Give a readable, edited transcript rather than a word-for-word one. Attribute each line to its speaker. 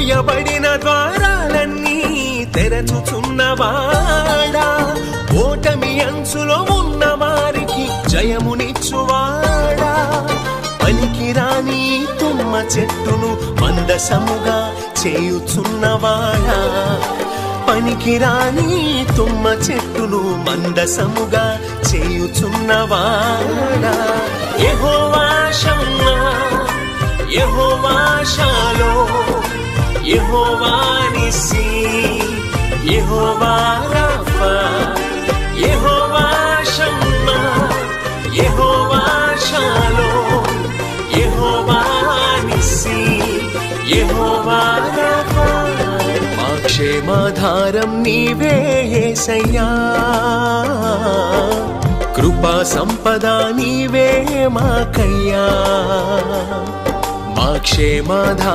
Speaker 1: మూయబడిన ద్వారాలన్నీ తెరచుచున్నవాడా, ఓటమి అంచులో ఉన్న వారికి జయమునిచ్చువాడా, పనికిరాని తుమ్మ చెట్టును మందసముగా చేయుచున్నవాడా, పనికిరాని తుమ్మ చెట్టును మందసముగా చేయుచున్నవాడా. యెహోవా షమ్మా, యెహోవా షాలోమ్, యెహోవా నిస్సీ, యెహోవా రాఫా, యెహోవా షమ్మా, యెహోవా షాలోమ్, యెహోవా నిస్సీ, యెహోవా రాఫా. మా క్షేమాధారం నీవే యేసయ్యా, కృపా సంపద నీవే మాకయ్యా. మా క్షేమాధారం